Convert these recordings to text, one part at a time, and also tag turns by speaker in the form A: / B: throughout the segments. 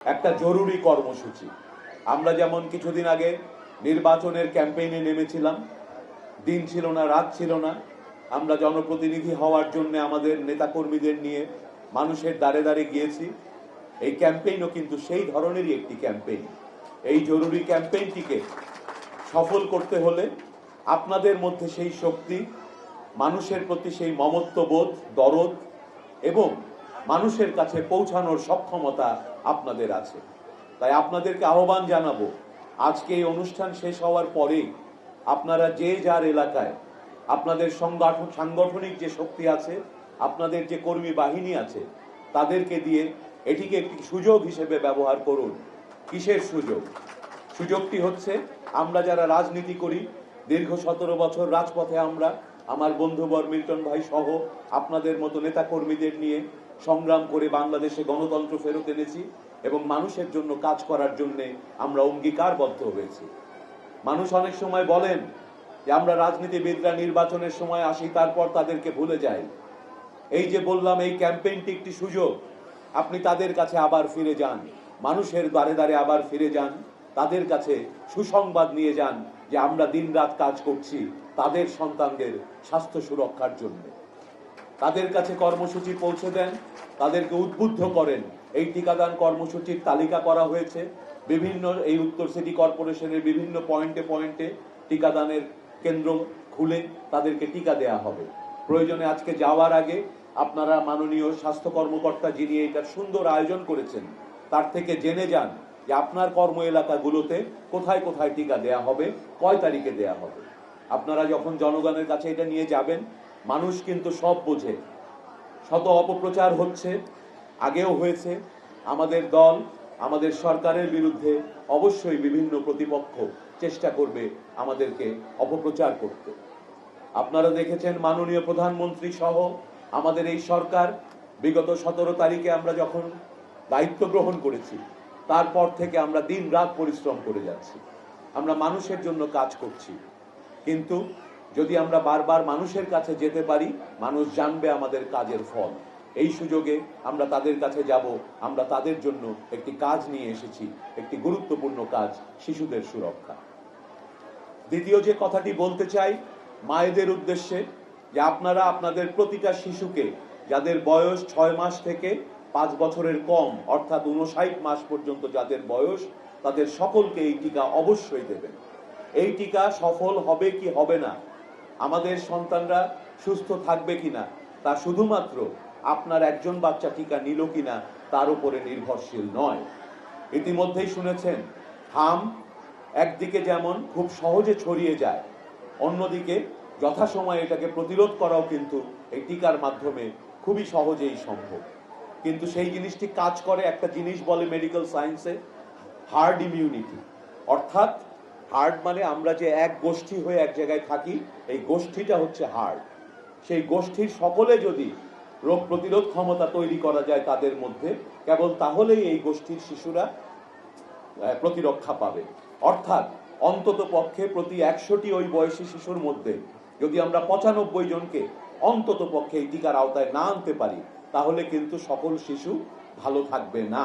A: একটা জরুরি কর্মসূচি। আমরা যেমন কিছুদিন আগে নির্বাচনের ক্যাম্পেইনে নেমেছিলাম, দিন ছিল না, রাত ছিল না, আমরা জনপ্রতিনিধি হওয়ার জন্য আমাদের নেতাকর্মীদের নিয়ে মানুষের দ্বারে দ্বারে গিয়েছি। এই ক্যাম্পেইনও কিন্তু সেই ধরনেরই একটি ক্যাম্পেইন। এই জরুরি ক্যাম্পেইনটিকে সফল করতে হলে আপনাদের মধ্যে সেই শক্তি, মানুষের প্রতি সেই মমত্ববোধ, দরদ এবং মানুষের কাছে পৌঁছানোর সক্ষমতা আপনাদের আছে। তাই আপনাদেরকে আহ্বান জানাবো, আজকে এই অনুষ্ঠান শেষ হওয়ার পরেই আপনারা যে যার এলাকায় আপনাদের সাংগঠনিক যে শক্তি আছে, আপনাদের যে কর্মী বাহিনী আছে, তাদেরকে দিয়ে এটিকে একটি সুযোগ হিসেবে ব্যবহার করুন। কিসের সুযোগ? সুযোগটি হচ্ছে, আমরা যারা রাজনীতি করি, দীর্ঘ 17 বছর রাজপথে আমরা আমার বন্ধুবর মিল্টন ভাই সহ আপনাদের মতো নেতাকর্মীদের নিয়ে সংগ্রাম করে বাংলাদেশে গণতন্ত্র ফেরত এনেছি এবং মানুষের জন্য কাজ করার জন্যে আমরা অঙ্গীকারবদ্ধ হয়েছি। মানুষ অনেক সময় বলেন যে আমরা রাজনীতিবিদরা নির্বাচনের সময় আসি, তারপর তাদেরকে ভুলে যাই। এই যে বললাম, এই ক্যাম্পেইনটি একটি সুযোগ। আপনি তাদের কাছে আবার ফিরে যান, মানুষের দ্বারে দ্বারে আবার ফিরে যান, তাদের কাছে সুসংবাদ নিয়ে যান যে আমরা দিনরাত কাজ করছি তাদের সন্তানদের স্বাস্থ্য সুরক্ষার জন্য। তাদের কাছে কর্মসূচি পৌঁছে দেন, তাদেরকে উদ্বুদ্ধ করেন। এই টিকাদান কর্মসূচির তালিকা করা হয়েছে বিভিন্ন, এই উত্তর সিটি কর্পোরেশনের বিভিন্ন পয়েন্টে পয়েন্টে টিকাদানের কেন্দ্র খুলে তাদেরকে টিকা দেয়া হবে। প্রয়োজনে আজকে যাওয়ার আগে আপনারা মাননীয় স্বাস্থ্য কর্মকর্তা যিনি এটার সুন্দর আয়োজন করেছেন, তার থেকে জেনে যান যে আপনার কর্ম এলাকাগুলোতে কোথায় কোথায় টিকা দেয়া হবে, কয় তারিখে দেয়া হবে। আপনারা যখন জনগণের কাছে এটা নিয়ে যাবেন, মানুষ কিন্তু সব বোঝে। শত অপপ্রচার হচ্ছে, আগেও হয়েছে। আমাদের দল, আমাদের সরকারের বিরুদ্ধে অবশ্যই বিভিন্ন প্রতিপক্ষ চেষ্টা করবে আমাদেরকে অপপ্রচার করতে। আপনারা দেখেছেন মাননীয় প্রধানমন্ত্রী সহ আমাদের এই সরকার বিগত 17 তারিখে আমরা যখন দায়িত্ব গ্রহণ করেছি, তারপর থেকে আমরা দিন রাত পরিশ্রম করে যাচ্ছি, আমরা মানুষের জন্য কাজ করছি। কিন্তু যদি আমরা বারবার মানুষের কাছে যেতে পারি, মানুষ জানবে আমাদের কাজের ফল। এই সুযোগে আমরা তাদের কাছে যাব, আমরা তাদের জন্য একটি কাজ নিয়ে এসেছি, একটি গুরুত্বপূর্ণ কাজ, শিশুদের সুরক্ষা। দ্বিতীয় যে কথাটি বলতে চাই মায়েদের উদ্দেশ্যে, যে আপনারা আপনাদের প্রতিটা শিশুকে, যাদের বয়স 6 মাস থেকে 5 বছরের কম, অর্থাৎ 59 মাস পর্যন্ত যাদের বয়স, তাদের সকলকে এই টিকা অবশ্যই দেবেন। এই টিকা সফল হবে কি হবে না, আমাদের সন্তানরা সুস্থ থাকবে কিনা, তা শুধুমাত্র আপনার একজন বাচ্চা টিকা নিল কিনা তার উপরে নির্ভরশীল নয়। ইতিমধ্যেই শুনেছেন, হাম একদিকে যেমন খুব সহজে ছড়িয়ে যায়, অন্যদিকে যথাসময়ে এটাকে প্রতিরোধ করাও কিন্তু এই টিকার মাধ্যমে খুবই সহজেই সম্ভব। কিন্তু সেই জিনিসটি কাজ করে, একটা জিনিস বলে মেডিকেল সায়েন্সে হার্ড ইমিউনিটি। অর্থাৎ হার্ড মানে আমরা যে এক গোষ্ঠী হয়ে এক জায়গায় থাকি, এই গোষ্ঠীটা হচ্ছে হার্ড। সেই গোষ্ঠীর সকলে যদি রোগ প্রতিরোধ ক্ষমতা তৈরি করা যায় তাদের মধ্যে, কেবল তাহলেই এই গোষ্ঠীর শিশুরা প্রতিরক্ষা পাবে। অর্থাৎ অন্তত পক্ষে প্রতি 100টি ওই বয়সী শিশুর মধ্যে যদি আমরা 95 জনকে অন্তত পক্ষে এই টিকার আওতায় না আনতে পারি, তাহলে কিন্তু সকল শিশু ভালো থাকবে না।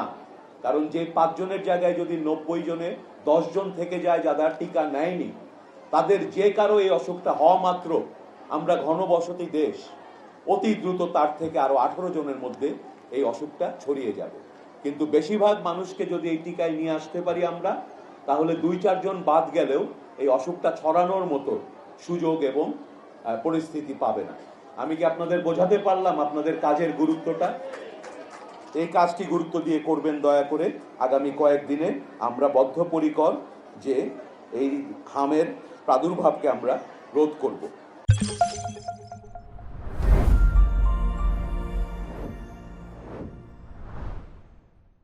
A: কারণ যে 5 জনের জায়গায় যদি 90 জনে 10 জন থেকে যায় যারা টিকা নেয়নি, তাদের যে কারো এই অসুখটা হওয়া মাত্র, আমরা ঘনবসতি দেশ, অতি দ্রুত তার থেকে আরো 18 জনের মধ্যে এই অসুখটা ছড়িয়ে যাবে। কিন্তু বেশিরভাগ মানুষকে যদি এই টিকায় নিয়ে আসতে পারি আমরা, তাহলে 2-4 জন বাদ গেলেও এই অসুখটা ছড়ানোর মতো সুযোগ এবং পরিস্থিতি পাবে না। আমি কি আপনাদের বোঝাতে পারলাম আপনাদের কাজের গুরুত্বটা? এই কাজটি গুরুত্ব দিয়ে করবেন দয়া করে। আগামী কয়েকদিনে আমরা বদ্ধপরিকর যে এই হামের প্রাদুর্ভাবকে আমরা রোধ করব।